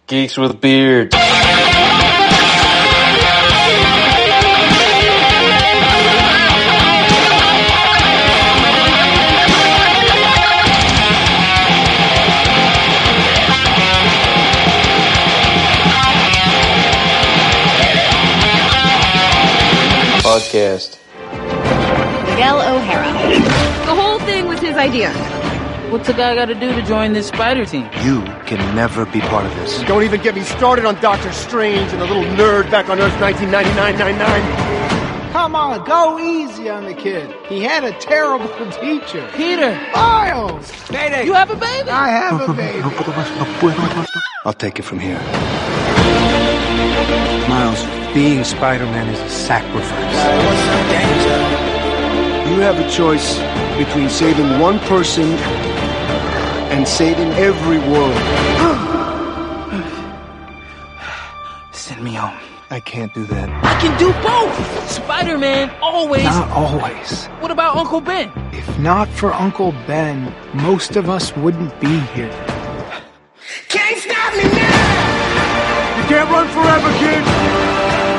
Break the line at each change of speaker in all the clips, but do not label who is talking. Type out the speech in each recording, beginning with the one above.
Geeks with beards. Podcast.
Miguel O'Hara. The whole thing was his idea.
What's a guy got to do to join this spider team?
You can never be part of this.
Don't even get me started on Doctor Strange and the little nerd back on Earth 1999-99.
Come on, go easy on the kid. He had a terrible teacher.
Peter!
Miles!
Mayday! You have a baby?
I have a baby.
I'll take it from here. Miles, being Spider-Man is a sacrifice. You have a choice between saving one person and saving every world.
Send me home.
I can't do that.
I can do both! Spider-Man always...
Not always.
What about Uncle Ben?
If not for Uncle Ben, most of us wouldn't be here.
Can't stop me now! You can't run forever, kid!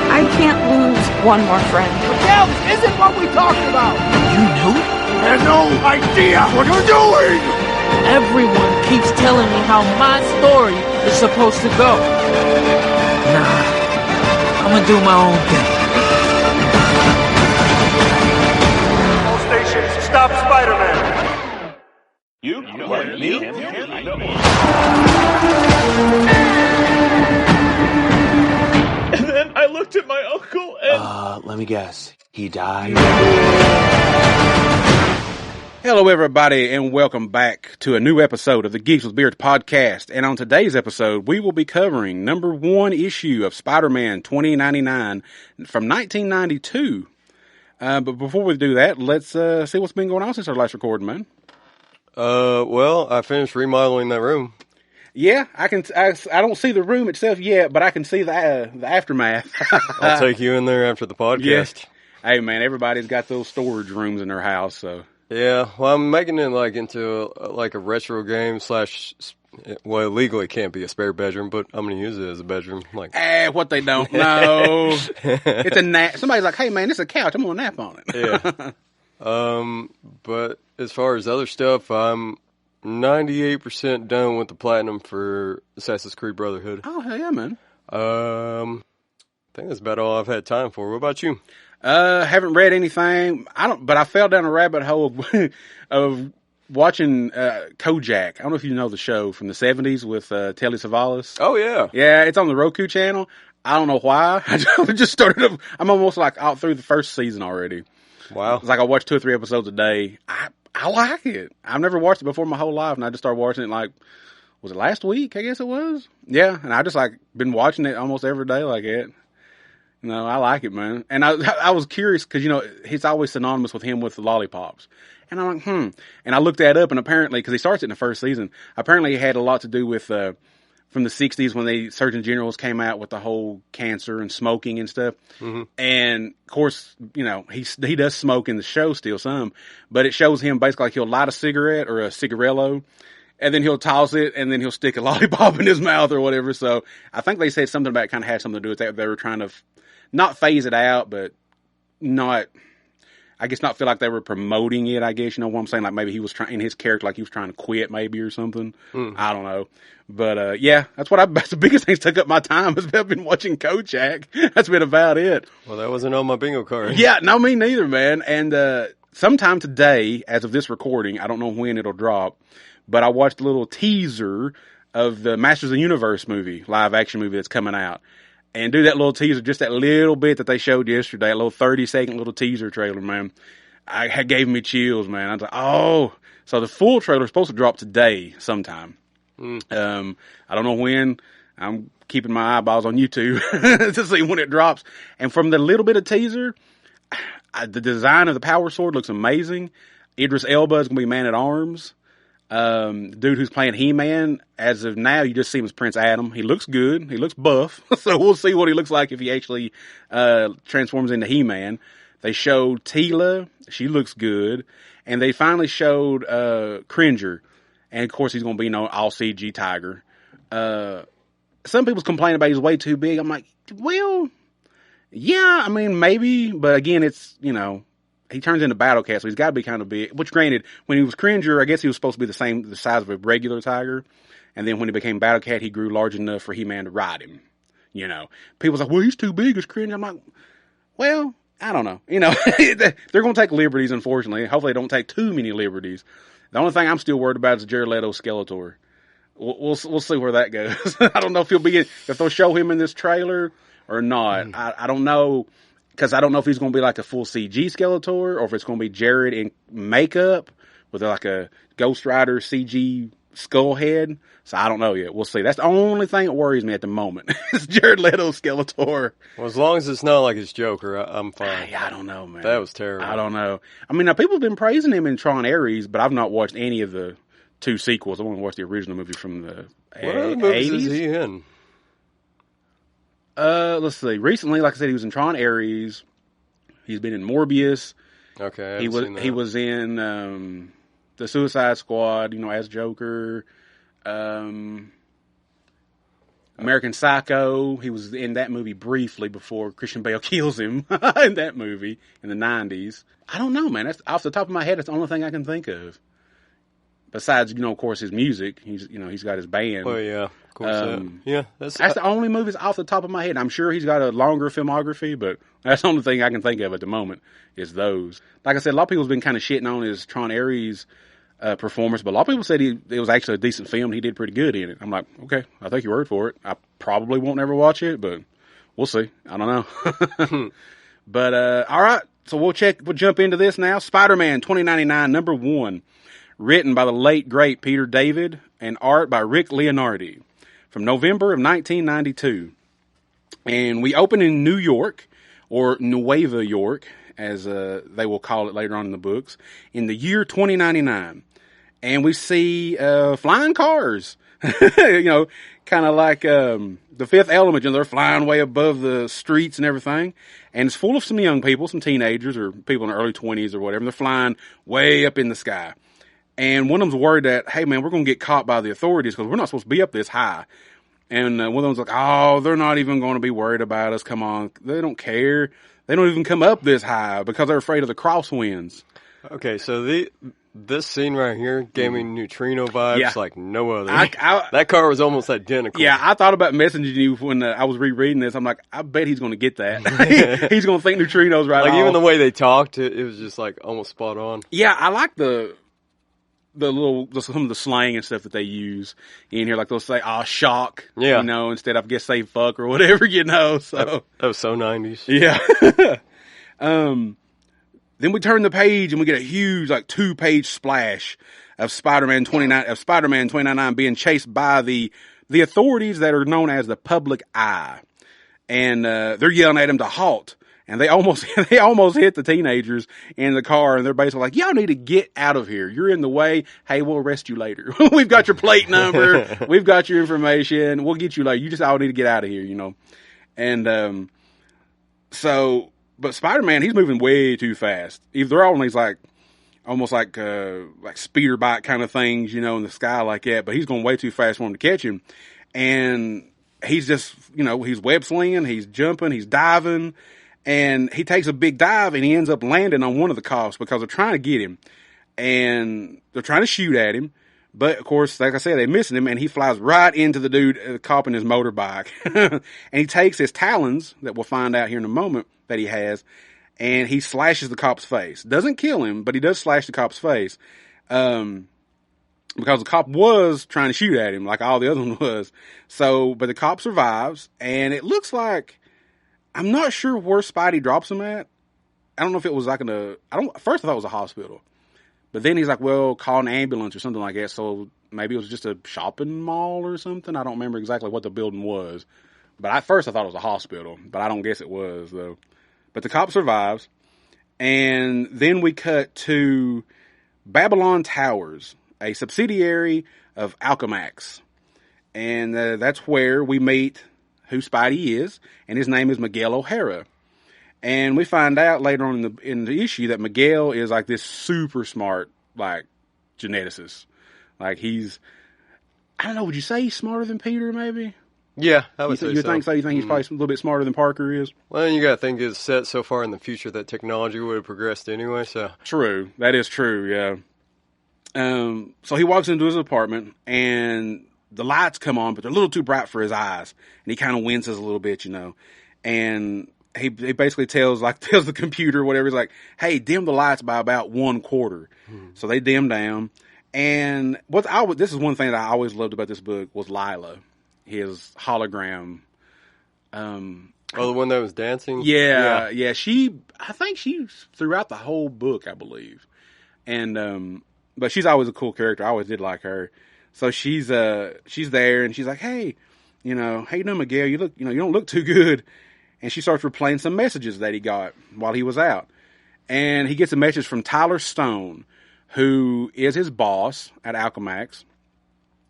I can't lose one more friend.
Miguel, this isn't what we talked about!
You knew?
I have no idea what you're doing!
Everyone keeps telling me how my story is supposed to go. Nah, I'm gonna do my own thing.
All stations, stop Spider-Man!
You? Me? And then I looked at my uncle and...
Let me guess. He died?
Hello, everybody, and welcome back to a new episode of the Geeks with Beards podcast. And on today's episode, we will be covering number 1 issue of Spider-Man 2099 from 1992. But before we do that, let's see what's been going on since our last recording, man.
Well, I finished remodeling that room.
Yeah, I don't see the room itself yet, but I can see the aftermath.
I'll take you in there after the podcast.
Yeah. Hey, man, everybody's got those storage rooms in their house, so...
Yeah, well, I'm making it into a retro game / well, legally it can't be a spare bedroom, but I'm going to use it as a bedroom.
What they don't know. It's a nap. Somebody's like, hey, man, this is a couch. I'm going to nap on it.
Yeah. But as far as other stuff, I'm 98% done with the platinum for Assassin's Creed Brotherhood.
Oh, hell yeah, man.
I think that's about all I've had time for. What about you?
Haven't read anything. But I fell down a rabbit hole of watching Kojak. I don't know if you know the show from the 70s with Telly Savalas.
Oh, yeah.
Yeah, it's on the Roku channel. I don't know why. I just started. I'm almost like out through the first season already.
Wow.
It's like I watch 2 or 3 episodes a day. I like it. I've never watched it before my whole life, and I just started watching it was it last week? I guess it was. Yeah, and I just been watching it almost every day like it. No, I like it, man. And I was curious because, it's always synonymous with him with the lollipops. And I'm like, And I looked that up, and apparently, because he starts it in the first season, apparently it had a lot to do with, from the 60s when the Surgeon Generals came out with the whole cancer and smoking and stuff. Mm-hmm. And, of course, he does smoke in the show still some, but it shows him basically like he'll light a cigarette or a cigarello, and then he'll toss it, and then he'll stick a lollipop in his mouth or whatever. So I think they said something about it kind of had something to do with that. They were trying to not phase it out, but not feel like they were promoting it, I guess. You know what I'm saying? Like maybe he was trying, in his character, like he was trying to quit maybe or something. I don't know. But, yeah, that's the biggest thing that took up my time has been watching Kojak. That's been about it.
Well, that wasn't on my bingo card.
Yeah, no, me neither, man. And, sometime today, as of this recording, I don't know when it'll drop, but I watched a little teaser of the Masters of the Universe movie, live action movie that's coming out. And do that little teaser, just that little bit that they showed yesterday, that little 30-second little teaser trailer, man. It gave me chills, man. I was like, oh. So the full trailer is supposed to drop today sometime. I don't know when. I'm keeping my eyeballs on YouTube to see when it drops. And from the little bit of teaser, the design of the Power Sword looks amazing. Idris Elba is going to be Man-at-Arms. Dude who's playing He-Man, as of now, you just see him as Prince Adam. He looks good. He looks buff. So we'll see what he looks like if he actually, transforms into He-Man. They showed Tila. She looks good. And they finally showed, Cringer. And of course he's going to be all CG tiger. some people's complaining about he's way too big. I'm like, well, yeah, I mean, maybe, but again, it's, you know, he turns into Battle Cat, so he's got to be kind of big. Which, granted, when he was Cringer, I guess he was supposed to be the size of a regular tiger. And then when he became Battle Cat, he grew large enough for He-Man to ride him. You know, people's like, well, he's too big as Cringer. I'm like, well, I don't know. You know, they're going to take liberties, unfortunately. Hopefully they don't take too many liberties. The only thing I'm still worried about is Jared Leto's Skeletor. We'll see where that goes. I don't know if they'll show him in this trailer or not. I don't know. Because I don't know if he's going to be like a full CG Skeletor or if it's going to be Jared in makeup with like a Ghost Rider CG skull head. So I don't know yet. We'll see. That's the only thing that worries me at the moment. It's Jared Leto's Skeletor.
Well, as long as it's not like his Joker, I'm fine.
Yeah, I don't know, man.
That was terrible.
I don't know. I mean, now people have been praising him in Tron Ares, but I've not watched any of the 2 sequels. I only watched the original movie from the
What other movies
80s?
is he in?
Let's see. Recently, like I said, he was in Tron Ares. He's been in Morbius.
Okay,
He was in the Suicide Squad, you know, as Joker. American Psycho. He was in that movie briefly before Christian Bale kills him in that movie in the 90s. I don't know, man. That's off the top of my head. That's the only thing I can think of. Besides, you know, of course, his music. He's got his band.
Oh yeah, of course.
That's the only movies off the top of my head. I'm sure he's got a longer filmography, but that's the only thing I can think of at the moment is those. Like I said, a lot of people's been kind of shitting on his Tron Ares performance, but a lot of people said it was actually a decent film. He did pretty good in it. I'm like, okay, I'll take your word for it. I probably won't ever watch it, but we'll see. I don't know. But all right, so we'll jump into this now. Spider-Man 2099 #1. Written by the late, great Peter David, and art by Rick Leonardi, from November of 1992. And we open in New York, or Nueva York, as they will call it later on in the books, in the year 2099. And we see flying cars, you know, kind of like the Fifth Element, you know, they're flying way above the streets and everything. And it's full of some young people, some teenagers, or people in their early 20s or whatever. They're flying way up in the sky. And one of them's worried that, hey, man, we're going to get caught by the authorities because we're not supposed to be up this high. And one of them's like, oh, they're not even going to be worried about us. Come on. They don't care. They don't even come up this high because they're afraid of the crosswinds.
Okay, so this scene right here gave me neutrino vibes like no other. That car was almost identical.
Yeah, I thought about messaging you when I was rereading this. I'm like, I bet he's going to get that. He's going to think neutrinos right off.
Like, even the way they talked, it was just like almost spot on.
Yeah, I like some of the slang and stuff that they use in here, like they'll say, "Oh, shock," you know, instead of, I guess, say "fuck" or whatever, you know. So
that was so 90s.
Yeah. Then we turn the page and we get a huge, like, 2-page splash of Spider-Man 2099 being chased by the authorities that are known as the Public Eye, and they're yelling at him to halt. And they almost hit the teenagers in the car, and they're basically like, y'all need to get out of here. You're in the way. Hey, we'll arrest you later. We've got your plate number. We've got your information. We'll get you later. You just all need to get out of here, you know. And but Spider-Man, he's moving way too fast. They're all on these almost like speeder bike kind of things, you know, in the sky like that. But he's going way too fast for him to catch him. And he's just, you know, he's web slinging, he's jumping, he's diving. And he takes a big dive and he ends up landing on one of the cops because they're trying to get him. And they're trying to shoot at him. But, of course, like I said, they're missing him. And he flies right into the cop in his motorbike. And he takes his talons, that we'll find out here in a moment, that he has. And he slashes the cop's face. Doesn't kill him, but he does slash the cop's face. Because the cop was trying to shoot at him like all the other one was. But the cop survives. And it looks like, I'm not sure where Spidey drops him at. I don't know if it was like first I thought it was a hospital. But then he's like, well, call an ambulance or something like that. So maybe it was just a shopping mall or something. I don't remember exactly what the building was. But at first I thought it was a hospital. But I don't guess it was, though. But the cop survives. And then we cut to Babylon Towers, a subsidiary of Alchemax. And that's where we meet who Spidey is, and his name is Miguel O'Hara. And we find out later on in the issue that Miguel is like this super smart, like, geneticist. Like, I don't know, would you say he's smarter than Peter, maybe?
Yeah, I would say
you think so? You think he's probably a little bit smarter than Parker is?
Well, you got to think it's set so far in the future that technology would have progressed anyway. So
true, that is true. Yeah. So he walks into his apartment and the lights come on, but they're a little too bright for his eyes, and he kind of winces a little bit, And he basically tells the computer, whatever. He's like, "Hey, dim the lights by about 1/4." So they dim down. And this is one thing that I always loved about this book was Lila, his hologram.
the one that was dancing?
Yeah. I think she's throughout the whole book, I believe. And, but she's always a cool character. I always did like her. So she's there and she's like, "Hey, how you doing, Miguel? You don't look too good." And she starts replaying some messages that he got while he was out. And he gets a message from Tyler Stone, who is his boss at Alchemax.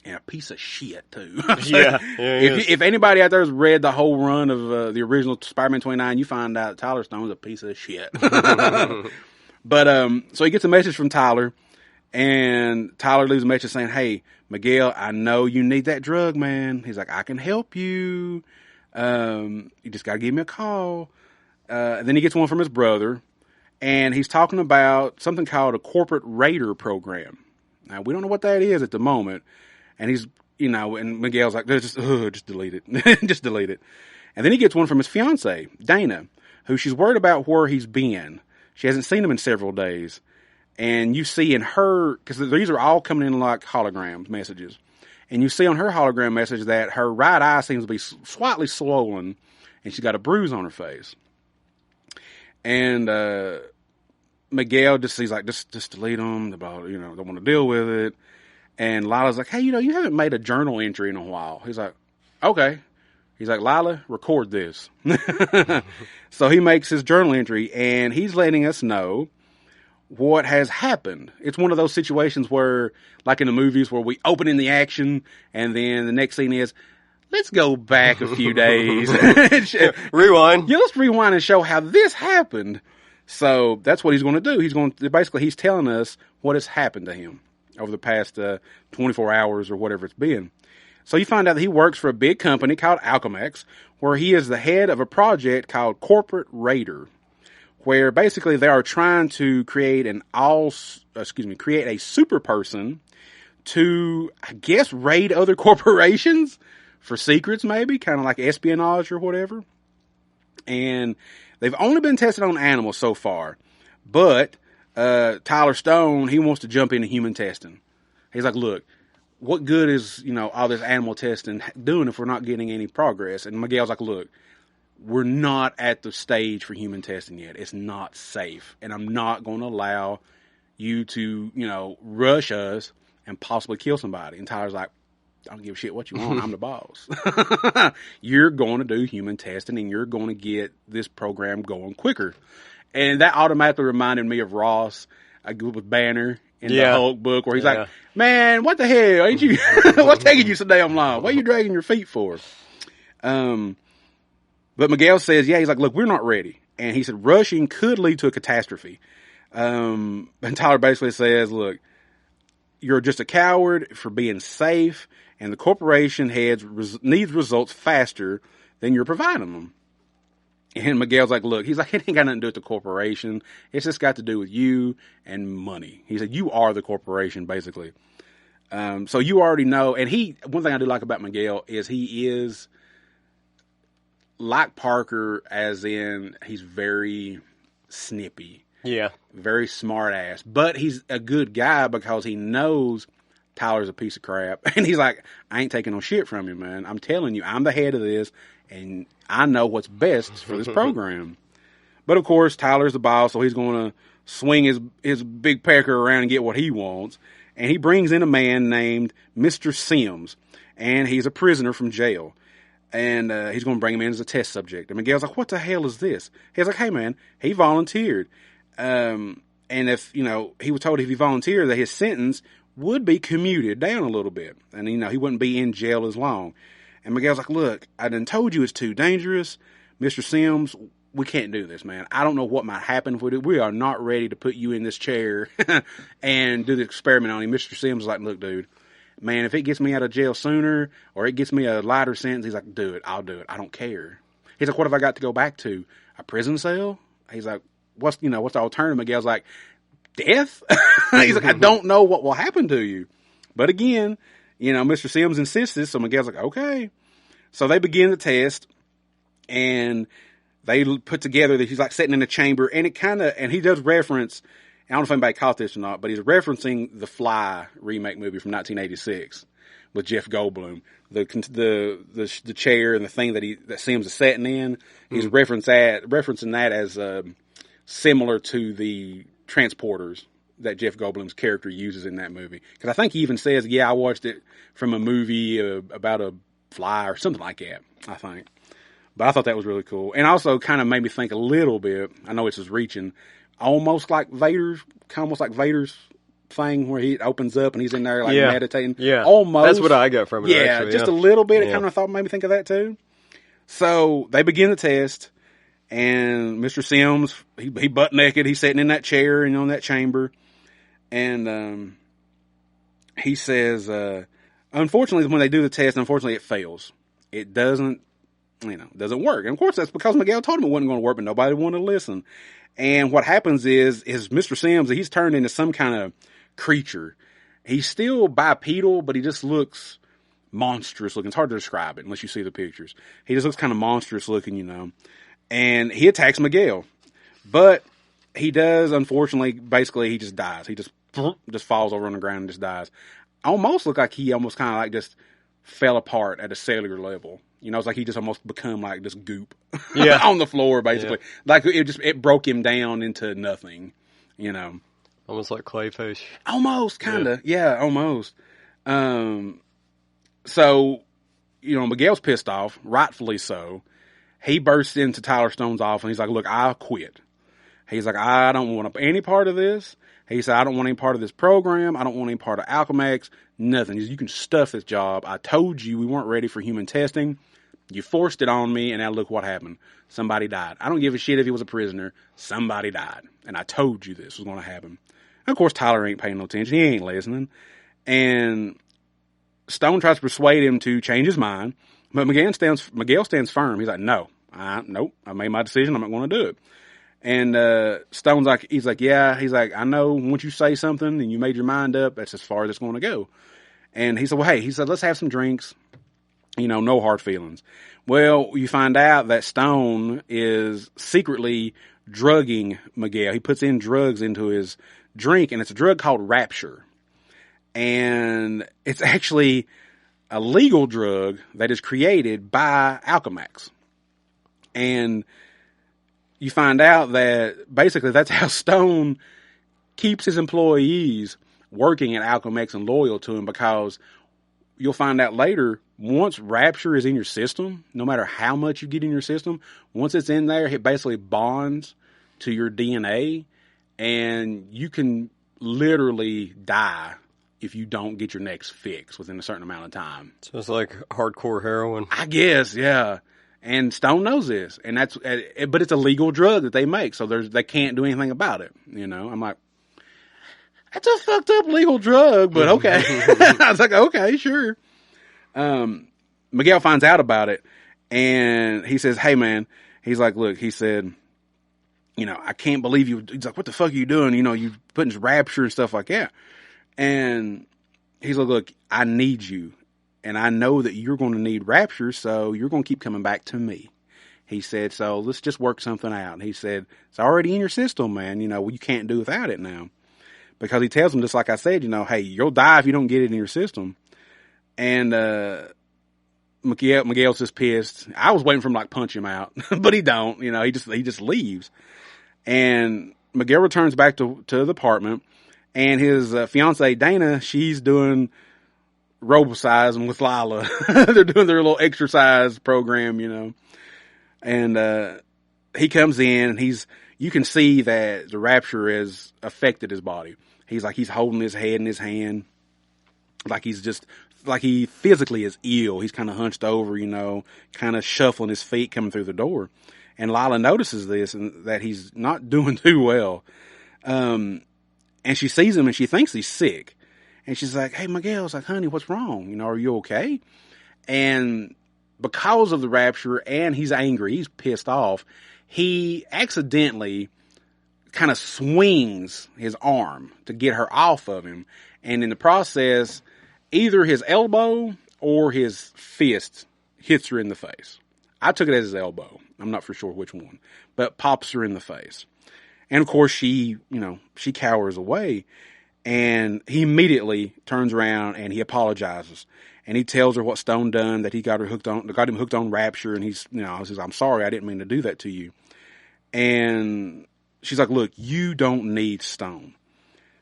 And a piece of shit, too. If anybody out there has read the whole run of the original Spider-Man 29, you find out Tyler Stone's a piece of shit. But so he gets a message from Tyler, and Tyler leaves a message saying, "Hey, Miguel, I know you need that drug, man." He's like, "I can help you. You just got to give me a call." Then he gets one from his brother, and he's talking about something called a corporate raider program. Now, we don't know what that is at the moment. And he's, and Miguel's like, just delete it. Just delete it. And then he gets one from his fiance, Dana, who she's worried about where he's been. She hasn't seen him in several days. And you see in her, because these are all coming in like holograms messages. And you see on her hologram message that her right eye seems to be slightly swollen, and she's got a bruise on her face. And Miguel he's like, just delete them. Don't want to deal with it. And Lila's like, "Hey, you haven't made a journal entry in a while." He's like, "Okay." He's like, "Lila, record this." So he makes his journal entry, and he's letting us know what has happened. It's one of those situations where, like in the movies, where we open in the action, and then the next scene is, let's go back a few days.
Rewind.
Yeah, let's rewind and show how this happened. So that's what he's going to do. He's telling us what has happened to him over the past 24 hours or whatever it's been. So you find out that he works for a big company called Alchemax, where he is the head of a project called Corporate Raider, where basically they are trying to create create a super person to, I guess, raid other corporations for secrets, maybe, kind of like espionage or whatever. And they've only been tested on animals so far, but Tyler Stone, he wants to jump into human testing. He's like, "Look, what good is, all this animal testing doing if we're not getting any progress?" And Miguel's like, "Look, we're not at the stage for human testing yet. It's not safe. And I'm not going to allow you to, rush us and possibly kill somebody." And Tyler's like, "I don't give a shit what you want. I'm the boss. You're going to do human testing, and you're going to get this program going quicker." And that automatically reminded me of Ross with Banner in the Hulk book, where he's like, "Man, what the hell? Ain't you? What's taking you so damn long? What are you dragging your feet for?" But Miguel says, he's like, "Look, we're not ready." And he said, rushing could lead to a catastrophe. And Tyler basically says, "Look, you're just a coward for being safe, and the corporation heads needs results faster than you're providing them." And Miguel's like, "Look," he's like, "It ain't got nothing to do with the corporation. It's just got to do with you and money." He said, "You are the corporation, basically." So you already know. And one thing I do like about Miguel is he is like Parker, as in he's very snippy.
Yeah.
Very smart ass. But he's a good guy because he knows Tyler's a piece of crap. And he's like, "I ain't taking no shit from you, man. I'm telling you, I'm the head of this, and I know what's best for this program." But of course, Tyler's the boss, so he's going to swing his big pecker around and get what he wants. And he brings in a man named Mr. Sims, and he's a prisoner from jail. And he's going to bring him in as a test subject. And Miguel's like, "What the hell is this?" He's like, "Hey, man, he volunteered. And if, he was told if he volunteered that his sentence would be commuted down a little bit. And, he wouldn't be in jail as long." And Miguel's like, "Look, I done told you it's too dangerous. Mr. Sims, we can't do this, man. I don't know what might happen if we do. We are not ready to put you in this chair and do the experiment on him." Mr. Sims is like, "Look, dude, man, if it gets me out of jail sooner or it gets me a lighter sentence, he's like, do it. I'll do it. I don't care. He's like, what have I got to go back to? A prison cell? He's like, what's the alternative? Miguel's like, death? He's like, I don't know what will happen to you. But again, Mr. Sims insisted, so Miguel's like, okay. So they begin the test, and they put together that he's like sitting in a chamber, and and he does reference, I don't know if anybody caught this or not, but he's referencing the Fly remake movie from 1986 with Jeff Goldblum. The chair and the thing that Sims is sitting in, he's referencing that as similar to the transporters that Jeff Goldblum's character uses in that movie. Because I think he even says, I watched it from a movie about a fly or something like that, I think. But I thought that was really cool. And also kind of made me think a little bit, I know it's just reaching, almost like Vader's thing where he opens up and he's in there meditating.
Yeah.
Almost.
That's what I got from it, actually.
Just a little bit. It kind of made me think of that too. So they begin the test, and Mr. Sims, he butt naked, he's sitting in that chair and in that chamber. And he says, unfortunately, when they do the test, it fails. It doesn't work. And of course, that's because Miguel told him it wasn't going to work, but nobody wanted to listen. And what happens is Mr. Sims, he's turned into some kind of creature. He's still bipedal, but he just looks monstrous looking. It's hard to describe it unless you see the pictures. He just looks kind of monstrous looking, And he attacks Miguel. But he does, unfortunately, basically, he just dies. He just falls over on the ground and just dies. Almost looked like he almost kind of like just fell apart at a cellular level. It's like he just almost become like this goop on the floor, basically. Yeah. Like it broke him down into nothing,
Almost like Clayface.
Almost, kind of. Yeah, almost. So, Miguel's pissed off, rightfully so. He bursts into Tyler Stone's office and he's like, look, I'll quit. He's like, I don't want any part of this. He said, I don't want any part of this program. I don't want any part of Alchemax. Nothing. He said, you can stuff this job. I told you we weren't ready for human testing. You forced it on me, and now look what happened. Somebody died. I don't give a shit if he was a prisoner. Somebody died. And I told you this was going to happen. And of course, Tyler ain't paying no attention. He ain't listening. And Stone tries to persuade him to change his mind. But Miguel stands firm. He's like, nope. I made my decision. I'm not going to do it. And Stone's like, he's like, I know once you say something and you made your mind up, that's as far as it's going to go. And he said, well, hey, let's have some drinks. No hard feelings. Well, you find out that Stone is secretly drugging Miguel. He puts in drugs into his drink, and it's a drug called Rapture. And it's actually a legal drug that is created by Alchemax. And you find out that basically that's how Stone keeps his employees working at Alchemax and loyal to him, because you'll find out later, once Rapture is in your system, no matter how much you get in your system, once it's in there, it basically bonds to your DNA, and you can literally die if you don't get your next fix within a certain amount of time.
So it's like hardcore heroin.
I guess, yeah. And Stone knows this, and but it's a legal drug that they make, so they can't do anything about it. I'm like, that's a fucked up legal drug, but okay. I was like, okay, sure. Miguel finds out about it, and he says, hey man, he's like, look, he said, I can't believe you. He's like, what the fuck are you doing? You putting Rapture and stuff like that. And he's like, look, I need you. And I know that you're going to need Rapture, so you're going to keep coming back to me. He said, so let's just work something out. And he said, it's already in your system, man. You can't do without it now. Because he tells him, just like I said, hey, you'll die if you don't get it in your system. And Miguel's just pissed. I was waiting for him to punch him out, but he don't. He just leaves. And Miguel returns back to the apartment, and his fiancee Dana, she's doing robosizing with Lila. They're doing their little exercise program, And he comes in, and you can see that the Rapture has affected his body. He's holding his head in his hand, like he physically is ill. He's kind of hunched over, kind of shuffling his feet coming through the door. And Lila notices this, and that he's not doing too well. And she sees him, and she thinks he's sick. And she's like, hey, Miguel's like, honey, what's wrong? You know, are you okay? And because of the rapture and he's angry, he's pissed off, he accidentally kind of swings his arm to get her off of him. And in the process, either his elbow or his fist hits her in the face. I took it as his elbow. I'm not for sure which one, but pops her in the face. And of course she cowers away, and he immediately turns around and he apologizes. And he tells her what Stone done, that he got him hooked on rapture. And he says, I'm sorry, I didn't mean to do that to you. And she's like, look, you don't need Stone.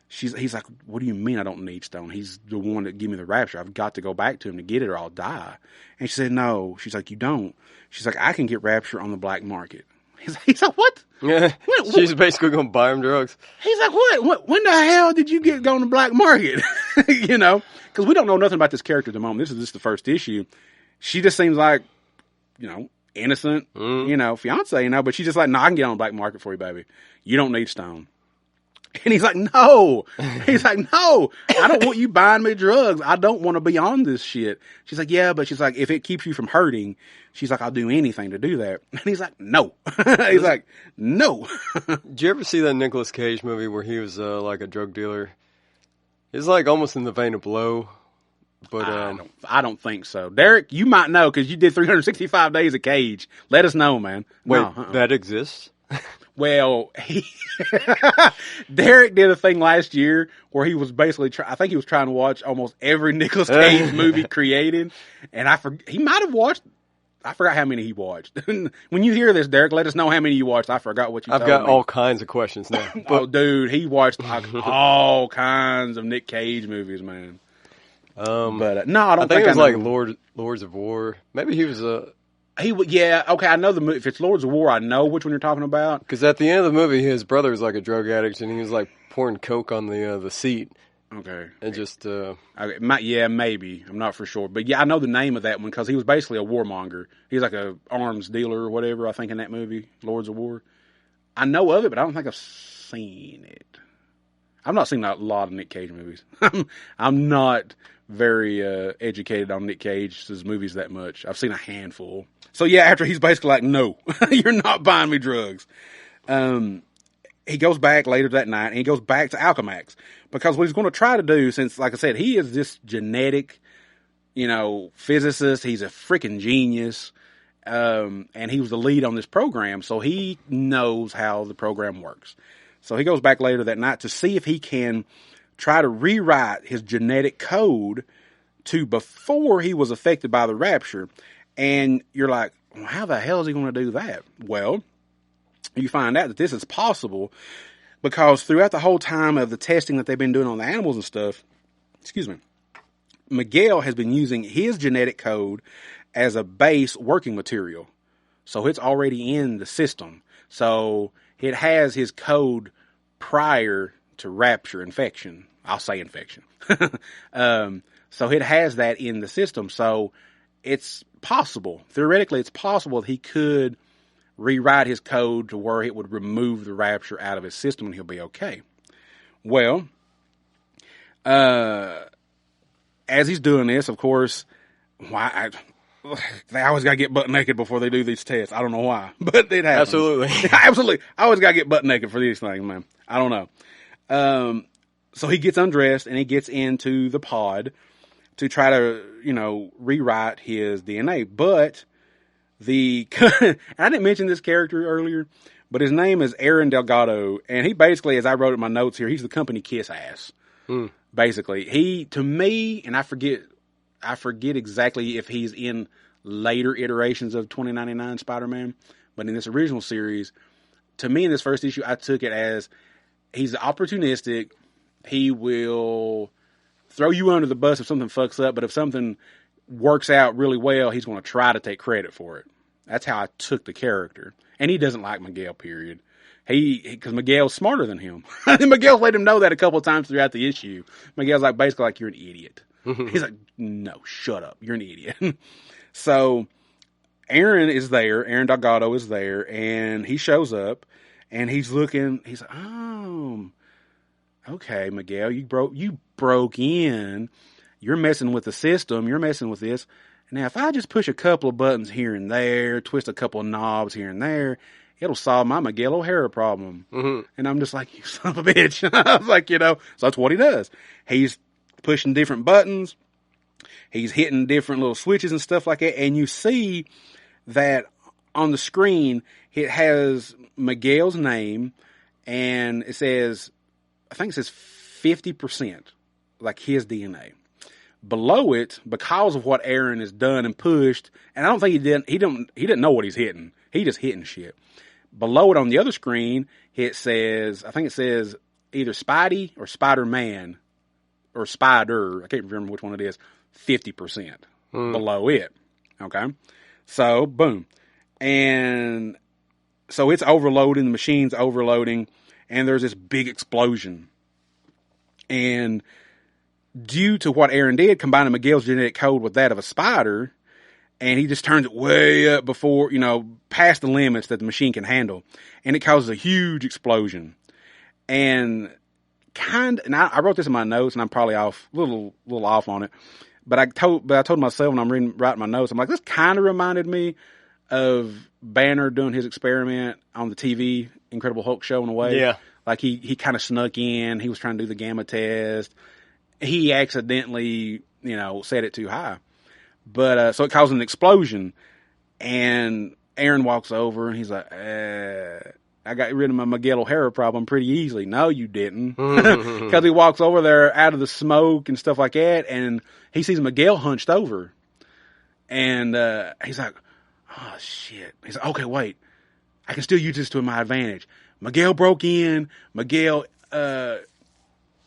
He's like, what do you mean I don't need Stone? He's the one that gave me the rapture. I've got to go back to him to get it or I'll die. And she said, no. She's like, you don't. She's like, I can get rapture on the black market. He's like, what?
Yeah, she's basically going to buy him drugs.
He's like, what? When the hell did you get on the black market? You know, because we don't know nothing about this character at the moment. This is just the first issue. She just seems like, innocent, fiance, but she's just like, no, I can get on the black market for you, baby. You don't need Stone. And he's like, no. He's like, no, I don't want you buying me drugs. I don't want to be on this shit. She's like, yeah, but she's like, if it keeps you from hurting, she's like, I'll do anything to do that. And he's like, no. He's like, no.
Did you ever see that Nicolas Cage movie where he was like a drug dealer? It's like almost in the vein of Blow. But
I don't think so. Derek, you might know because you did 365 Days of Cage. Let us know, man.
Wait, that exists?
Well, Derek did a thing last year where he was basically I think he was trying to watch almost every Nicolas Cage movie created, and he might have watched. I forgot how many he watched. When you hear this, Derek, let us know how many you watched. I forgot what you told me.
I've got all kinds of questions now.
Oh, dude, he watched all kinds of Nick Cage movies, man. But no, I don't think
it was like Lords of War. Maybe he was
yeah, okay, I know the movie. If it's Lords of War, I know which one you're talking about.
Because at the end of the movie, his brother was like a drug addict, and he was like pouring coke on the seat.
Okay.
And just...
yeah, maybe. I'm not for sure. But yeah, I know the name of that one because he was basically a warmonger. He's like a arms dealer or whatever, I think, in that movie, Lords of War. I know of it, but I don't think I've seen it. I've not seen a lot of Nick Cage movies. I'm not very educated on Nick Cage's movies that much. I've seen a handful. So yeah, after he's basically like, no, you're not buying me drugs. He goes back later that night and he goes back to Alchemax because what he's going to try to do, since like I said, he is this genetic, physicist. He's a freaking genius. And he was the lead on this program. So he knows how the program works. So he goes back later that night to see if he can try to rewrite his genetic code to before he was affected by the rapture. And you're like, well, how the hell is he going to do that? Well, you find out that this is possible because throughout the whole time of the testing that they've been doing on the animals and stuff, Miguel has been using his genetic code as a base working material. So it's already in the system. So it has his code prior to rapture infection. I'll say infection. So it has that in the system. So it's possible. Theoretically, it's possible that he could rewrite his code to where it would remove the rapture out of his system and he'll be okay. Well, as he's doing this, of course, they always got to get butt naked before they do these tests. I don't know why, but it happens.
Absolutely.
Absolutely. I always got to get butt naked for these things, man. I don't know. So he gets undressed and he gets into the pod to try to, rewrite his DNA. But and I didn't mention this character earlier, but his name is Aaron Delgado. And he basically, as I wrote in my notes here, he's the company kiss ass. Basically, he, to me, and I forget exactly if he's in later iterations of 2099 Spider-Man, but in this original series, to me in this first issue, I took it as he's opportunistic. He will throw you under the bus if something fucks up, but if something works out really well, he's going to try to take credit for it. That's how I took the character. And he doesn't like Miguel, period. Because Miguel's smarter than him. Miguel's let him know that a couple of times throughout the issue. Miguel's basically like, you're an idiot. He's like, no, shut up. You're an idiot. So Aaron is there. Aaron Delgado is there. And he shows up. And he's looking. He's like, okay, Miguel, you broke in. You're messing with the system. You're messing with this. Now, if I just push a couple of buttons here and there, twist a couple of knobs here and there, it'll solve my Miguel O'Hara problem. Mm-hmm. And I'm just like, you son of a bitch. I was like, so that's what he does. He's pushing different buttons. He's hitting different little switches and stuff like that. And you see that on the screen, it has Miguel's name, and it says, I think it says 50%, like his DNA. Below it, because of what Aaron has done and pushed, and I don't think he didn't know what he's hitting. He just hitting shit. Below it on the other screen, I think it says either Spidey or Spider-Man or Spider, I can't remember which one it is, 50% below it. Okay? So, boom. And so it's overloading, the machine's overloading, and there's this big explosion. And due to what Aaron did, combining Miguel's genetic code with that of a spider, and he just turns it way up before, past the limits that the machine can handle. And it causes a huge explosion. And I wrote this in my notes, and I'm probably a little off on it. But I told myself when I'm writing my notes, I'm like, this kind of reminded me of Barnard doing his experiment on the TV Incredible Hulk show in a way.
Yeah.
Like he kind of snuck in. He was trying to do the gamma test. He accidentally, set it too high. But, so it caused an explosion. And Aaron walks over and he's like, I got rid of my Miguel O'Hara problem pretty easily. No, you didn't. Because he walks over there out of the smoke and stuff like that, and he sees Miguel hunched over. And he's like, oh, shit. He's like, okay, wait. I can still use this to my advantage. Miguel broke in. Miguel,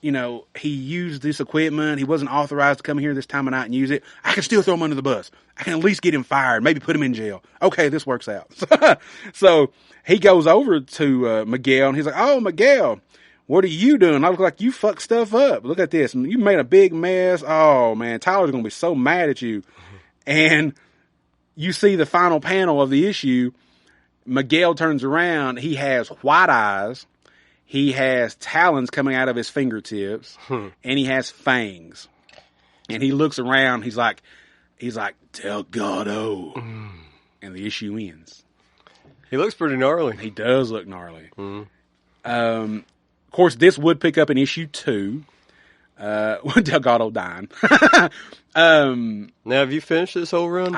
he used this equipment. He wasn't authorized to come here this time of night and use it. I can still throw him under the bus. I can at least get him fired, maybe put him in jail. Okay, this works out. So he goes over to Miguel, and he's like, oh, Miguel, what are you doing? I look like you fucked stuff up. Look at this. You made a big mess. Oh, man, Tyler's going to be so mad at you. And you see the final panel of the issue. Miguel turns around. He has white eyes. He has talons coming out of his fingertips, and he has fangs. And he looks around. He's like, Delgado. And the issue ends.
He looks pretty gnarly.
He does look gnarly. Of course, this would pick up in issue 2. Delgado dying.
Now, have you finished this whole run?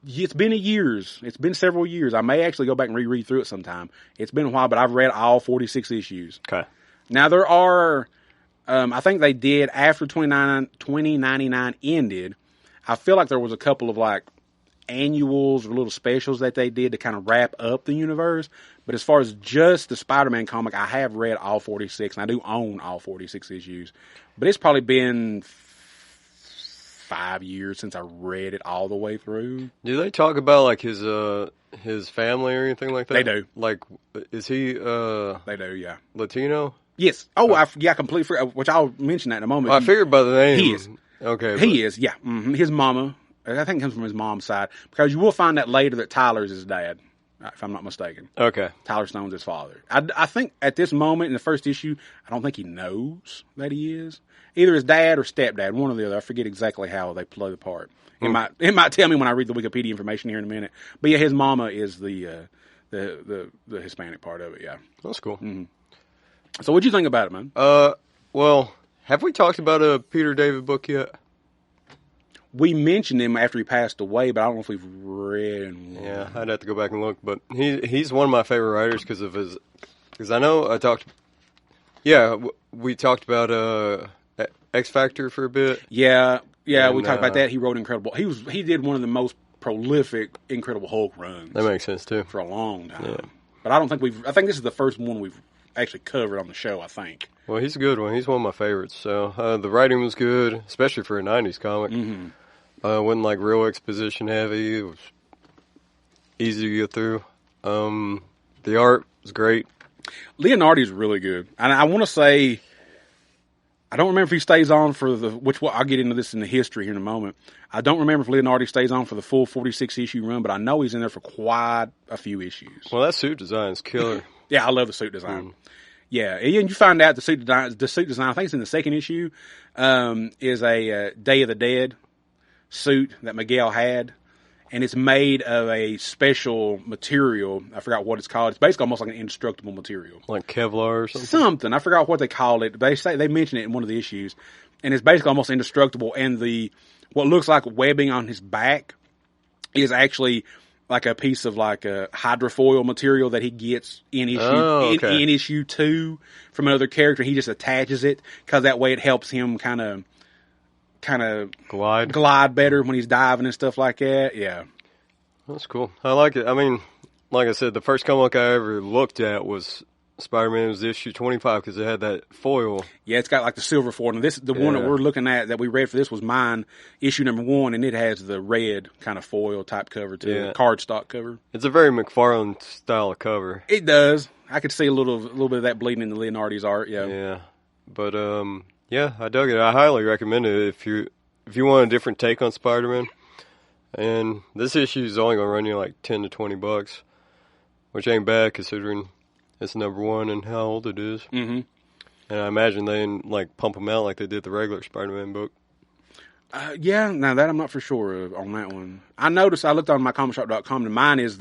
It's been years. It's been several years. I may actually go back and reread through it sometime. It's been a while, but I've read all 46 issues.
Okay.
Now, there are, I think they did, after 2099 ended, I feel like there was a couple of, annuals or little specials that they did to kind of wrap up the universe. But as far as just the Spider-Man comic, I have read all 46, and I do own all 46 issues. But it's probably been 5 years since I read it all the way through.
Do they talk about his family or anything like that?
They do.
Is he?
They do, yeah.
Latino?
Yes. Oh, I completely forgot. Which I'll mention that in a moment.
Well, I figured by the name.
He is.
Okay.
He is. Yeah. Mm-hmm. His mama. I think it comes from his mom's side, because you will find that later that Tyler's his dad, if I'm not mistaken.
Okay.
Tyler Stone's his father. I think at this moment in the first issue, I don't think he knows that he is. Either his dad or stepdad, one or the other. I forget exactly how they play the part. It might tell me when I read the Wikipedia information here in a minute. But yeah, his mama is the Hispanic part of it. Yeah,
that's cool.
Mm-hmm. So what'd you think about it, man?
Well, have we talked about a Peter David book yet?
We mentioned him after he passed away, but I don't know if we've read one.
Yeah, I'd have to go back and look. But he's one of my favorite writers because of his. Because I know I talked. Yeah, we talked about X Factor for a bit.
Yeah, we talked about that. He wrote Incredible. He did one of the most prolific Incredible Hulk runs.
That makes sense too.
For a long time.
Yeah.
But I don't think I think this is the first one we've actually covered on the show, I think.
Well, he's a good one. He's one of my favorites. So the writing was good, especially for a 90s comic.
Mm-hmm.
Wasn't real exposition heavy. It was easy to get through. The art was great.
Leonardi's really good. And I want to say, I don't remember if he stays on for I'll get into this in the history here in a moment. I don't remember if Leonardi stays on for the full 46 issue run, but I know he's in there for quite a few issues.
Well, that suit design is killer.
Yeah, I love the suit design. Yeah, and you find out the suit design, I think it's in the second issue, is a Day of the Dead suit that Miguel had. And it's made of a special material. I forgot what it's called. It's basically almost like an indestructible material.
Like Kevlar or something?
Something. I forgot what they call it. They mention it in one of the issues. And it's basically almost indestructible. And what looks like webbing on his back is actually like a piece of like a hydrofoil material that he gets in issue 2 from another character. He just attaches it because that way it helps him kind of glide better when he's diving and stuff like that. Yeah.
That's cool. I like it. I mean, like I said, the first comic I ever looked at was Spider-Man. It was issue 25 because it had that foil.
Yeah, it's got like the silver foil. And the one that we're looking at that we read for this was mine, issue number 1, and it has the red kind of foil type cover too, cardstock cover.
It's a very McFarlane style of cover.
It does. I could see a little bit of that bleeding into Leonardi's art. Yeah.
Yeah. But yeah, I dug it. I highly recommend it if you want a different take on Spider-Man. And this issue is only going to run you like $10 to $20, which ain't bad considering it's number 1 and how old it is. Mm-hmm. And I imagine they didn't like pump them out like they did the regular Spider-Man book.
Yeah, now that I'm not for sure on that one. I noticed, I looked on mycomicshop.com, and mine is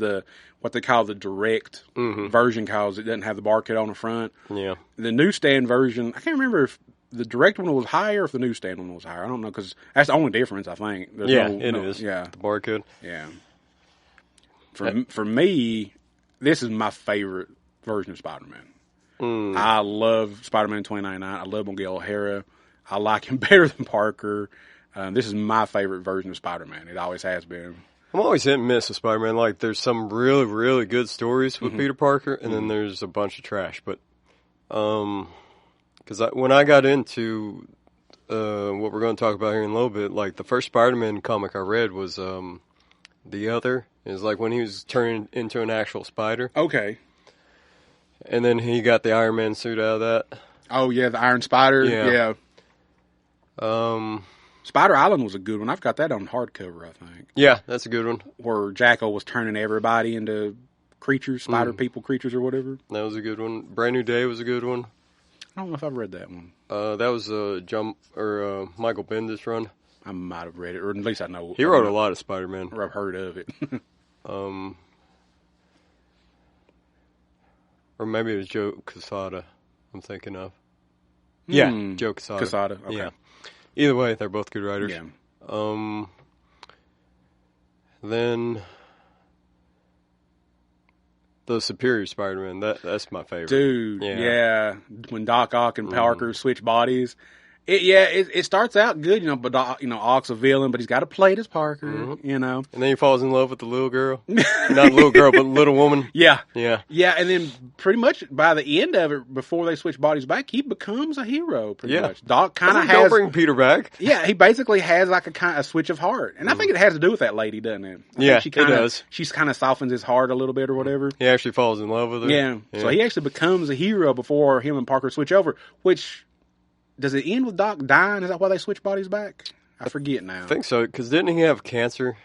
what they call the direct version because it doesn't have the barcode on the front.
Yeah. The
newsstand version, I can't remember if the direct one was higher or if the newsstand one was higher. I don't know because that's the only difference, I think.
It is. Yeah. The barcode.
Yeah. For me, this is my favorite version of Spider-Man. I love Spider-Man 2099. I love Miguel O'Hara. I like him better than Parker. This is my favorite version of Spider-Man. It always has been.
I'm always hit and miss with Spider-Man. Like, there's some really, really good stories with Peter Parker, and then there's a bunch of trash. But, because when I got into what we're going to talk about here in a little bit, like, the first Spider-Man comic I read was The Other. It's like when he was turning into an actual spider.
Okay.
And then he got the Iron Man suit out of that.
Oh, yeah, the Iron Spider.
Yeah.
Spider Island was a good one. I've got that on hardcover, I think.
Yeah, that's a good one.
Where Jacko was turning everybody into creatures, spider people creatures or whatever.
That was a good one. Brand New Day was a good one.
I don't know if I've read that one.
That was Michael Bendis run.
I might have read it, or at least I know.
He wrote a lot of Spider-Man.
Or I've heard of it.
Or maybe it was Joe Quesada I'm thinking of. Yeah, Joe Quesada.
Quesada, okay.
Yeah. Either way, they're both good writers.
Yeah.
Then the Superior Spider-Man, that's my favorite.
Dude, yeah. When Doc Ock and Parker switch bodies. It starts out good, but Ock's a villain, but he's got to play it as Parker, And then
he falls in love with the little girl. Not little girl, but little woman.
Yeah.
Yeah.
Yeah, and then pretty much by the end of it, before they switch bodies back, he becomes a hero, pretty much. Doc kind of has...
Don't bring Peter back.
Yeah, he basically has like a switch of heart. And I think it has to do with that lady, doesn't it?
It does.
She kind of softens his heart a little bit or whatever.
He actually falls in love with her.
Yeah. So he actually becomes a hero before him and Parker switch over, which... Does it end with Doc dying? Is that why they switch bodies back? I forget now.
I think so, because didn't he have cancer?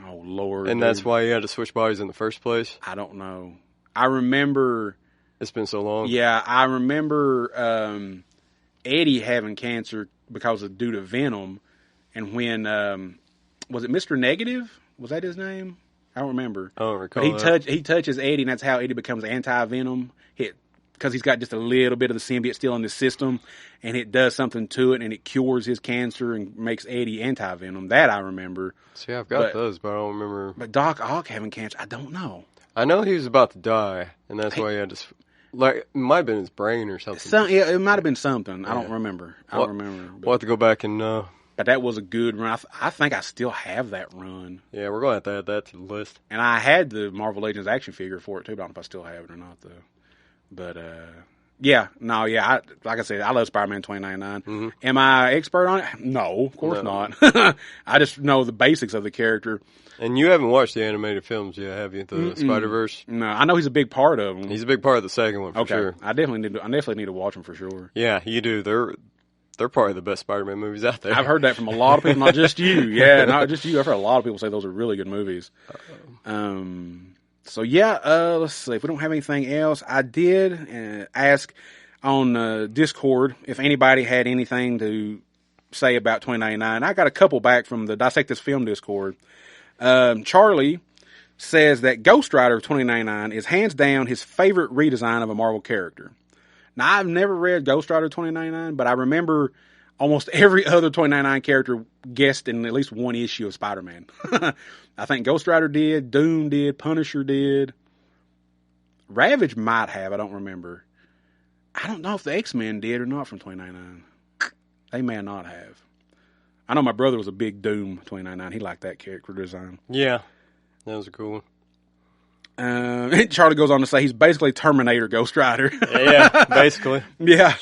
Oh, Lord.
And that's why he had to switch bodies in the first place?
I don't know. I remember...
It's been so long.
Yeah, I remember Eddie having cancer due to Venom. And when... was it Mr. Negative? Was that his name? I don't remember.
I don't recall
he touches Eddie, and that's how Eddie becomes anti-Venom. Because he's got just a little bit of the symbiote still in his system, and it does something to it, and it cures his cancer and makes Eddie anti-venom. That I remember.
See, I've got those, but I don't remember.
But Doc Ock having cancer, I don't know.
I know he was about to die, and that's why he had to... Like, it might have been his brain or something.
It might have been something. I don't remember.
We'll have to go back and...
But that was a good run. I think I still have that run.
Yeah, we're going to have to add that to the list.
And I had the Marvel Legends action figure for it, too, but I don't know if I still have it or not, though. But, like I said, I love Spider-Man 2099. Am I expert on it? No, of course not. I just know the basics of the character.
And you haven't watched the animated films yet, have you? The Spider-Verse?
No, I know he's a big part of them.
He's a big part of the second one, for sure.
I definitely need to watch them for sure.
Yeah, you do. They're probably the best Spider-Man movies out there.
I've heard that from a lot of people, not just you. Yeah, not just you. I've heard a lot of people say those are really good movies. So let's see. If we don't have anything else, I did ask on Discord if anybody had anything to say about 2099. I got a couple back from the Dissect This Film Discord. Charlie says that Ghost Rider 2099 is hands down his favorite redesign of a Marvel character. Now, I've never read Ghost Rider 2099, but I remember almost every other 2099 character guessed in at least one issue of Spider-Man. I think Ghost Rider did, Doom did, Punisher did. Ravage might have, I don't remember. I don't know if the X-Men did or not from 2099. They may not have. I know my brother was a big Doom 2099. He liked that character design.
Yeah, that was a cool
one. Charlie goes on to say he's basically Terminator Ghost Rider.
Yeah, basically.
Yeah.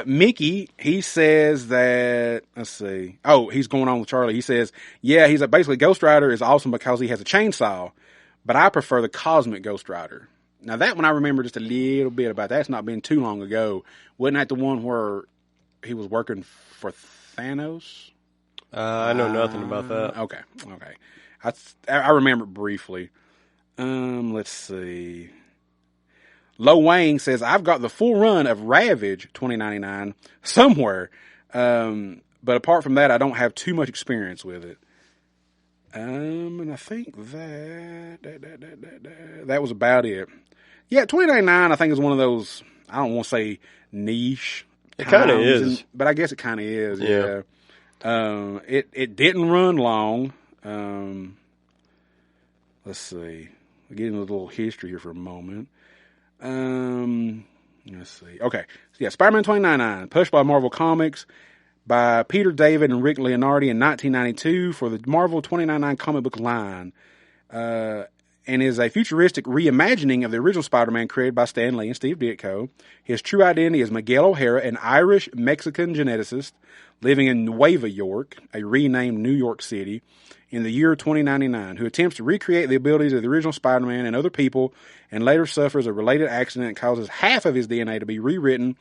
Mickey, he says that, let's see. Oh, he's going on with Charlie. He says, yeah, he's basically Ghost Rider is awesome because he has a chainsaw, but I prefer the Cosmic Ghost Rider. Now that one I remember just a little bit about. That's not been too long ago. Wasn't that the one where he was working for Thanos?
I know nothing about that.
Okay. I remember it briefly. Let's see. Lo Wang says, I've got the full run of Ravage 2099 somewhere. But apart from that, I don't have too much experience with it. And I think that was about it. Yeah, 2099 I think is one of those, I don't want to say niche.
It kind of is.
But I guess it kind of is, yeah. It didn't run long. Let's see. I'll get into a little history here for a moment. Let's see. Okay. So yeah, Spider-Man 2099, published by Marvel Comics by Peter David and Rick Leonardi in 1992 for the Marvel 2099 comic book line. And is a futuristic reimagining of the original Spider-Man created by Stan Lee and Steve Ditko. His true identity is Miguel O'Hara, an Irish-Mexican geneticist living in Nueva York, a renamed New York City, in the year 2099, who attempts to recreate the abilities of the original Spider-Man and other people, and later suffers a related accident that causes half of his DNA to be rewritten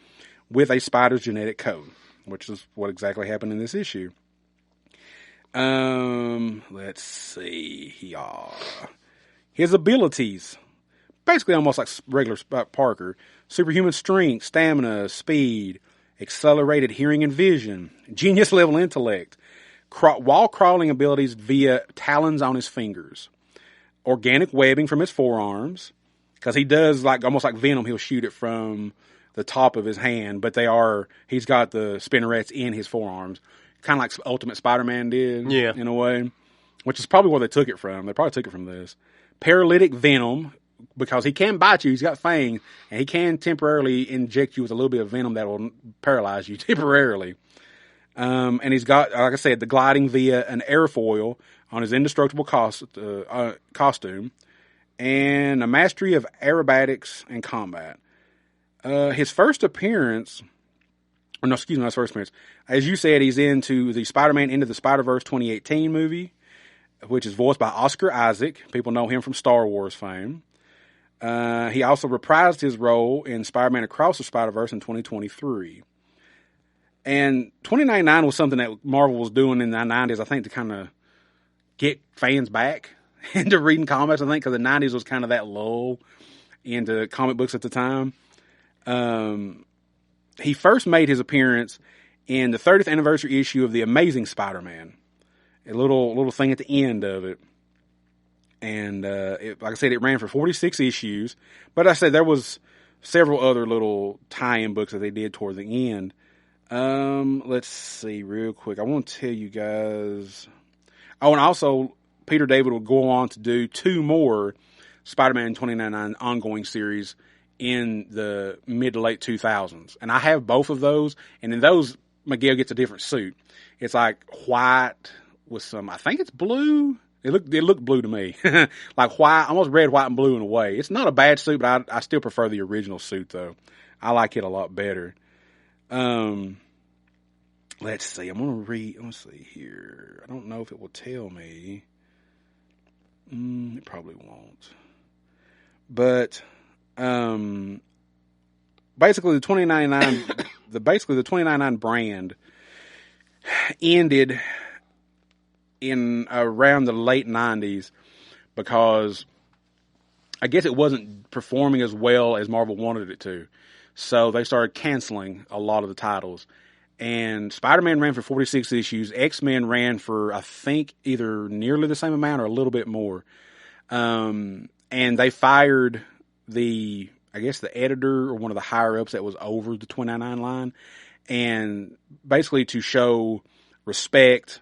with a spider's genetic code, which is what exactly happened in this issue. Let's see here. His abilities, basically almost like regular Parker: superhuman strength, stamina, speed, accelerated hearing and vision, genius level intellect, wall crawling abilities via talons on his fingers, organic webbing from his forearms, because he does like almost like Venom, he'll shoot it from the top of his hand, but he's got the spinnerets in his forearms, kind of like Ultimate Spider-Man did, in a way, which is probably where they took it from. They probably took it from this. Paralytic venom, because he can bite you, he's got fangs, and he can temporarily inject you with a little bit of venom that will paralyze you temporarily. And he's got, like I said, the gliding via an airfoil on his indestructible costume, and a mastery of aerobatics and combat. His first appearance, not his first appearance. As you said, he's into the Spider-Man Into the Spider-Verse 2018 movie, which is voiced by Oscar Isaac. People know him from Star Wars fame. He also reprised his role in Spider-Man Across the Spider-Verse in 2023. And 2099 was something that Marvel was doing in the 90s, I think, to kind of get fans back into reading comics, I think, because the 90s was kind of that lull into comic books at the time. He first made his appearance in the 30th anniversary issue of The Amazing Spider-Man. A little thing at the end of it. And like I said, it ran for 46 issues. But I said there was several other little tie-in books that they did toward the end. Let's see real quick. I want to tell you guys. Oh, and also Peter David will go on to do 2 more Spider-Man 2099 ongoing series in the mid to late 2000s. And I have both of those. And in those, Miguel gets a different suit. It's like white with some, I think it's blue. It looked blue to me. Like white, almost red, white, and blue in a way. It's not a bad suit, but I still prefer the original suit, though. I like it a lot better. Let's see. I'm going to read. Let's see here. I don't know if it will tell me. It probably won't. But basically the 2099 the 2099 brand ended in around the late 90s because I guess it wasn't performing as well as Marvel wanted it to. So they started canceling a lot of the titles. And Spider-Man ran for 46 issues. X-Men ran for, I think, either nearly the same amount or a little bit more. And they fired the editor or one of the higher-ups that was over the 299 line. And basically to show respect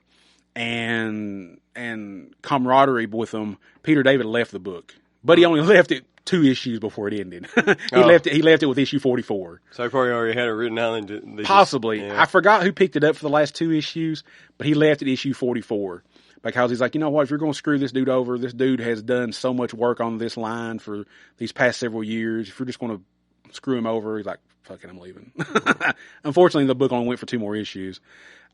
and camaraderie with them, Peter David left the book. But he only left it 2 issues before it ended. He left it with issue 44.
So I probably already had it written down.
Possibly. I forgot who picked it up for the last 2 issues, but he left at issue 44 because he's like, you know what, if you're going to screw this dude over, this dude has done so much work on this line for these past several years. If you're just going to screw him over, he's like, fuck it, I'm leaving. Unfortunately, the book only went for 2 more issues.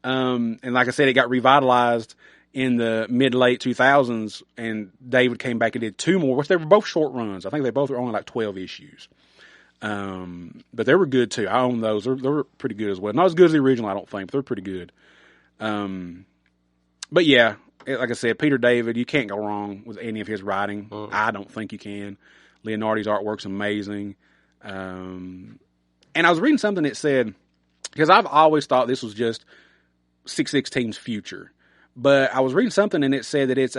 And like I said, it got revitalized in the mid-late 2000s, and David came back and did 2 more, which they were both short runs. I think they both were only like 12 issues. But they were good too. I own those. They were pretty good as well. Not as good as the original, I don't think, but they're pretty good. But yeah, like I said, Peter David, you can't go wrong with any of his writing. I don't think you can. Leonardi's artwork's amazing. And I was reading something that said, because I've always thought this was just 616's future. But I was reading something and it said that it's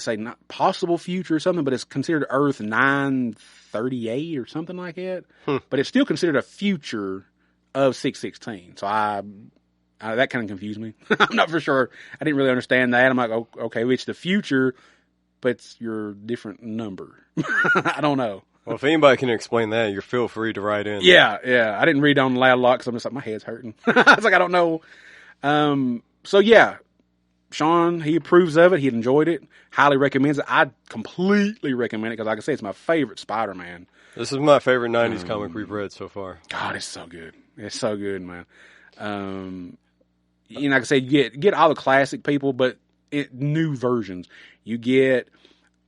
not possible future or something, but it's considered Earth 938 or something like that. But it's still considered a future of 616. So that kind of confused me. I'm not for sure. I didn't really understand that. I'm like, okay, it's the future, but it's your different number. I don't know.
Well, if anybody can explain that, you feel free to write in.
Yeah. I didn't read on loud a lot because I'm just like, my head's hurting. I was like, I don't know. So yeah, Sean, he approves of it. He enjoyed it. Highly recommends it. I completely recommend it because, like I said, it's my favorite Spider-Man.
This is my favorite 90s comic we've read so far.
God, it's so good. It's so good, man. Like I said, you get all the classic people, but new versions. You get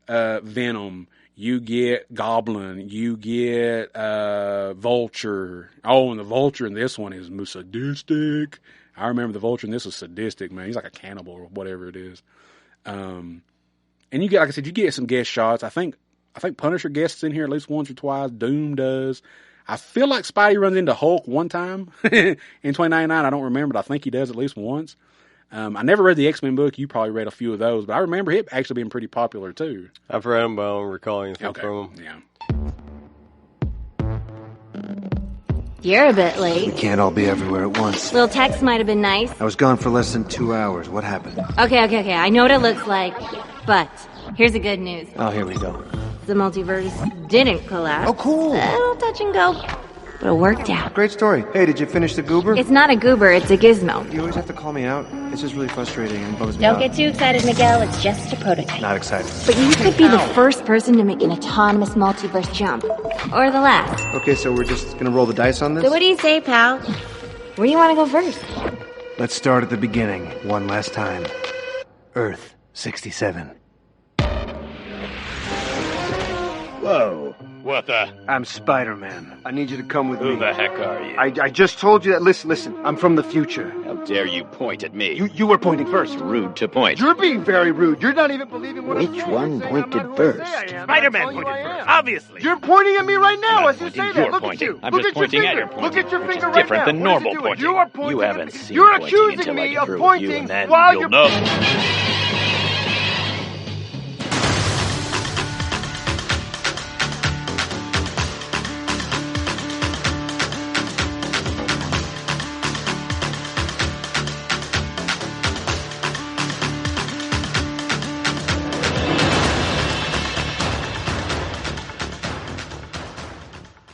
Venom. You get Goblin. You get Vulture. Oh, and the Vulture in this one is sadistic. I remember the Vulture in this was sadistic, man. He's like a cannibal or whatever it is. And you get, like I said, you get some guest shots. I think Punisher guests in here at least once or twice. Doom does. I feel like Spidey runs into Hulk one time in 2099. I don't remember, but I think he does at least once. I never read the X-Men book. You probably read a few of those, but I remember it actually being pretty popular too.
I've read them, but I don't recall anything from them.
Yeah.
You're a bit late.
We can't all be everywhere at once.
Little text might have been nice.
I was gone for less than 2 hours. What happened?
Okay. I know what it looks like, but here's the good news.
Oh, here we go.
The multiverse didn't collapse.
Oh, cool.
A little touch and go, but it worked out.
Great story. Hey, did you finish the goober?
It's not a goober, it's a gizmo.
You always have to call me out. It's just really frustrating and bums me out.
Don't get too excited, Miguel. It's just a prototype.
Not excited.
But you could be the first person to make an autonomous multiverse jump. Or the last.
Okay, so we're just gonna roll the dice on this?
So what do you say, pal? Where do you want to go first?
Let's start at the beginning, one last time. Earth 67. Whoa.
What the?
I'm Spider-Man. I need you to come with me.
Who the heck are you?
I just told you that. Listen. I'm from the future.
How dare you point at me?
You were pointing first.
Rude to point.
You're being very rude. You're not even believing what I'm saying.
Which one pointed first?
Spider-Man pointed first, obviously. You're pointing at me right now as you say that. Look at you.
I'm
Look
just
at your
pointing
finger.
at your pointing.
Look at your finger right now.
Different than normal pointing.
You are pointing.
You haven't seen
You're
pointing
accusing
until
me
I
of
get through
pointing
with you, and then
while
you'll
you're...
know.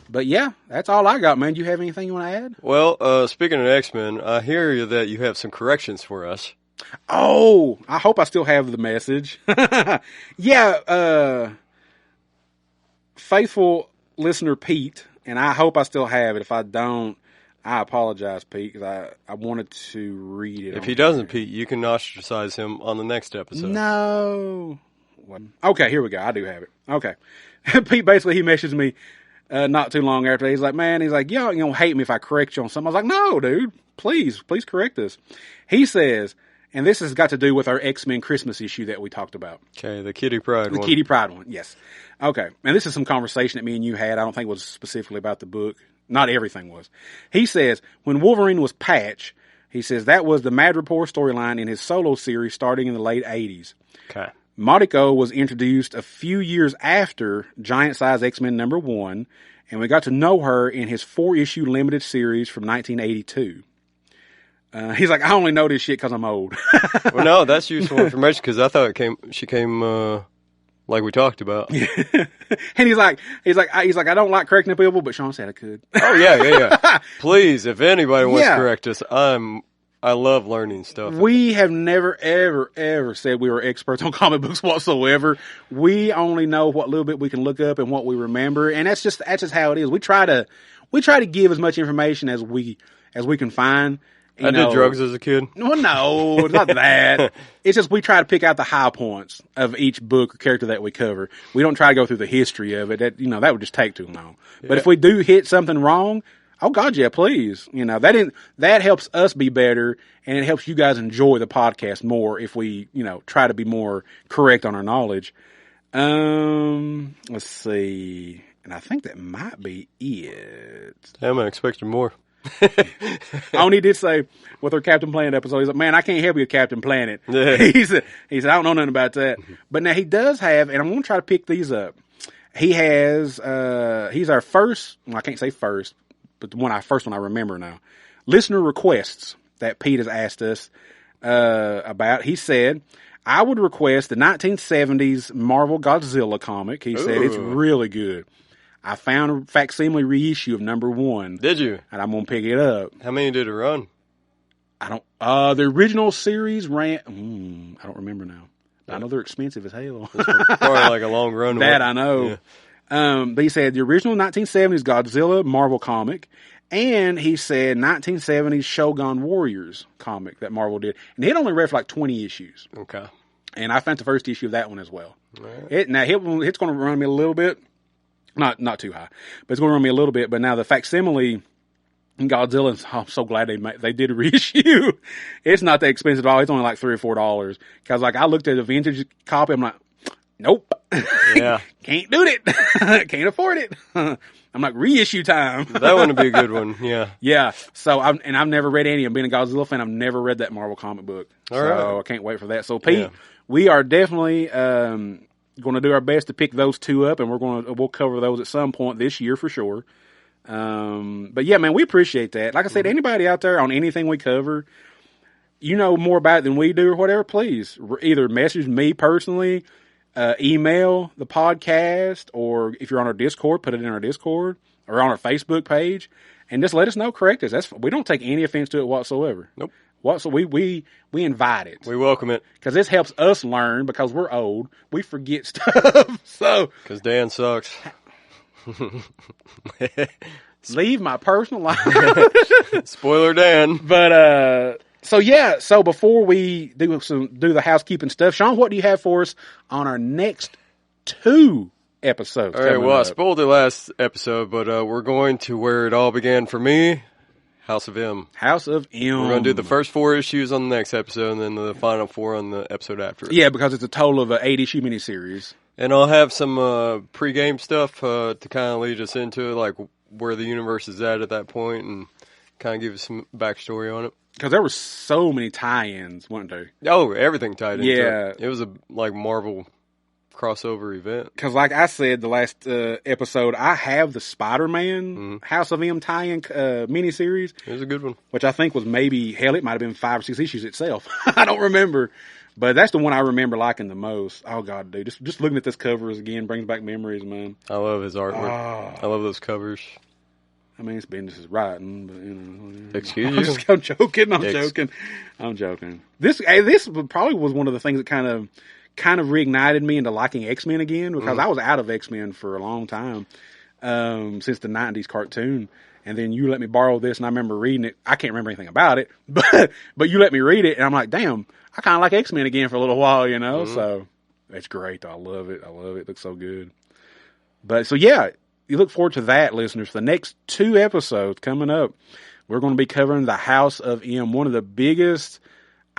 But yeah, that's all I got, man. Do you have anything you want to add?
Well, speaking of X-Men, I hear that you have some corrections for us.
Oh, I hope I still have the message. Yeah, faithful listener Pete, and I hope I still have it. If I don't, I apologize, Pete, because I wanted to read it.
If he doesn't, Pete, you can ostracize him on the next episode.
No. Okay, here we go. I do have it. Okay. Pete, basically, he messaged me not too long after. He's like, man, y'all hate me if I correct you on something. I was like, no, dude, please correct us. He says, And this has got to do with our X-Men Christmas issue that we talked about.
Okay, the Kitty Pryde one.
The Kitty Pryde one, yes. Okay. And this is some conversation that me and you had. I don't think it was specifically about the book. Not everything was. He says, when Wolverine was Patch, he says that was the Mad Rapport storyline in his solo series starting in the late 80s.
Okay.
Mariko was introduced a few years after Giant Size X-Men #1, and we got to know her in his 4-issue limited series from 1982. He's like, I only know this shit because I'm old.
Well, no, that's useful information because I thought she came like we talked about.
And he's like, I don't like correcting people, but Sean said I could.
Oh yeah. Please, if anybody wants to correct us, I love learning stuff.
We have never, ever, ever said we were experts on comic books whatsoever. We only know what little bit we can look up and what we remember, and that's just how it is. We try to give as much information as we can find.
I did drugs as a kid.
Well, no, it's not that. It's just we try to pick out the high points of each book or character that we cover. We don't try to go through the history of it. That would just take too long. Yeah. But if we do hit something wrong, oh God, yeah, please. That helps us be better, and it helps you guys enjoy the podcast more if we, try to be more correct on our knowledge. Let's see. And I think that might be it.
Damn, I expected more.
He did say with our Captain Planet episode, he's like, man, I can't help you with Captain Planet. Yeah. He said, I don't know nothing about that. But now he does have, and I'm going to try to pick these up. He has, he's our first, well, I can't say first, but the first one I remember now. Listener requests that Pete has asked us about. He said, I would request the 1970s Marvel Godzilla comic. He said, it's really good. I found a facsimile reissue of #1.
Did you?
And I'm going to pick it up.
How many did it run?
The original series ran, I don't remember now. I know they're expensive as hell.
It's probably like a long run.
That I know. Yeah. But he said the original 1970s Godzilla Marvel comic, and he said 1970s Shogun Warriors comic that Marvel did. And it only read for like 20 issues.
Okay.
And I found the first issue of that one as well.
Right.
It's going to run me a little bit. Not too high, but it's going to run me a little bit. But now the facsimile Godzilla, I'm so glad they did a reissue. It's not that expensive at all. It's only like $3 or $4. Because I looked at a vintage copy, I'm like, nope.
Yeah.
Can't do it. Can't afford it. I'm like, reissue time.
That one would be a good one. Yeah.
Yeah. So I've never read any. I'm being a Godzilla fan. I've never read that Marvel comic book.
All right.
I can't wait for that. So Pete, we are definitely, going to do our best to pick those two up, and we'll cover those at some point this year for sure. But yeah, man, we appreciate that. Like I said, anybody out there on anything we cover, more about it than we do or whatever, please either message me personally, email the podcast, or if you're on our Discord, put it in our Discord or on our Facebook page, and just let us know. Correct us. We don't take any offense to it whatsoever.
Nope.
So we invite it.
We welcome it.
Because this helps us learn, because we're old. We forget stuff. So
because Dan sucks.
Leave my personal life.
Spoiler Dan.
But so before we do the housekeeping stuff, Sean, what do you have for us on our next 2 episodes?
All right, well, I spoiled the last episode, but we're going to where it all began for me. House of M.
House of M.
We're going to do the first 4 issues on the next episode, and then the final 4 on the episode after it.
Yeah, because it's a total of an 8-issue miniseries.
And I'll have some pre-game stuff to kind of lead us into it, like where the universe is at that point, and kind of give us some backstory on it.
Because there were so many tie-ins, weren't there?
Oh, everything tied into
it.
It was a Marvel crossover event.
Because like I said the last episode, I have the Spider-Man House of M tie-in miniseries.
It was a good one.
Which I think was it might have been 5 or 6 issues itself. I don't remember. But that's the one I remember liking the most. Oh, God, dude. Just looking at this covers again brings back memories, man.
I love his artwork. I love those covers.
I mean, it's business is writing, but,
Excuse you?
I'm joking. I'm joking. This probably was one of the things that kind of reignited me into liking X-Men again, because I was out of X-Men for a long time, since the 90s cartoon. And then you let me borrow this, and I remember reading it. I can't remember anything about it, but you let me read it, and I'm like, damn, I kind of like X-Men again for a little while, So it's great. I love it. It looks so good. But so yeah, you look forward to that, listeners. For the next 2 episodes coming up, we're going to be covering the House of M, one of the biggest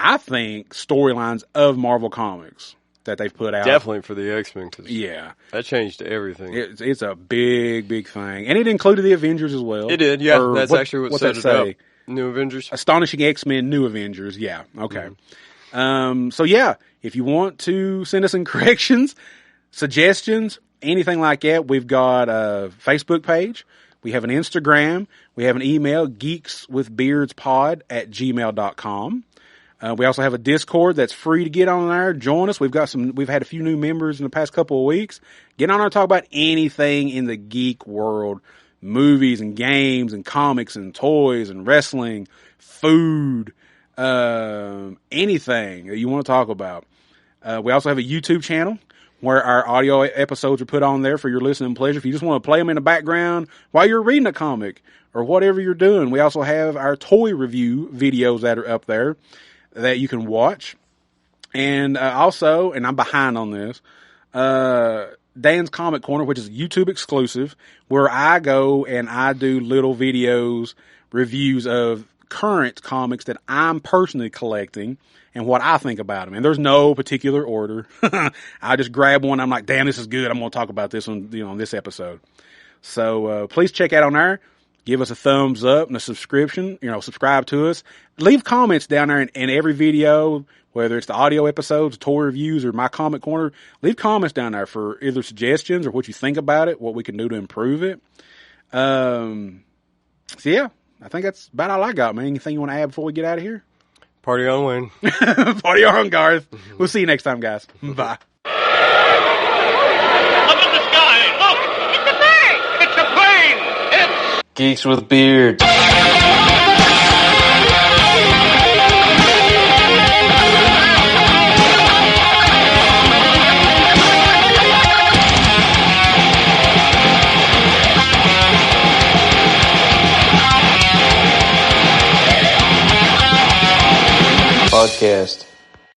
I think, storylines of Marvel Comics that they've put out.
Definitely for the X-Men.
Yeah.
That changed everything.
It's a big, big thing. And it included the Avengers as well.
It did, yeah. That's actually what set it up. New Avengers.
Astonishing X-Men, New Avengers. Yeah, okay. So, yeah, if you want to send us some corrections, suggestions, anything like that, we've got a Facebook page. We have an Instagram. We have an email, geekswithbeardspod@gmail.com. We also have a Discord that's free to get on there. Join us. We've had a few new members in the past couple of weeks. Get on there and talk about anything in the geek world. Movies and games and comics and toys and wrestling, food, anything that you want to talk about. We also have a YouTube channel where our audio episodes are put on there for your listening pleasure. If you just want to play them in the background while you're reading a comic or whatever you're doing. We also have our toy review videos that are up there that you can watch. And also, and I'm behind on this, Dan's Comic Corner, which is YouTube exclusive, where I go and I do little videos, reviews of current comics that I'm personally collecting and what I think about them. And there's no particular order. I just grab one. I'm like, damn, this is good. I'm going to talk about this on, on this episode. So, please check out on there. Give us a thumbs up and a subscription, subscribe to us. Leave comments down there in every video, whether it's the audio episodes, toy reviews, or my comic corner. Leave comments down there for either suggestions or what you think about it, what we can do to improve it. So yeah, I think that's about all I got, man. Anything you want to add before we get out of here?
Party on, Wayne.
Party on, Garth. We'll see you next time, guys. Bye.
Up in the sky, look! It's a bird! It's a plane! It's
Geeks with Beards. Podcast.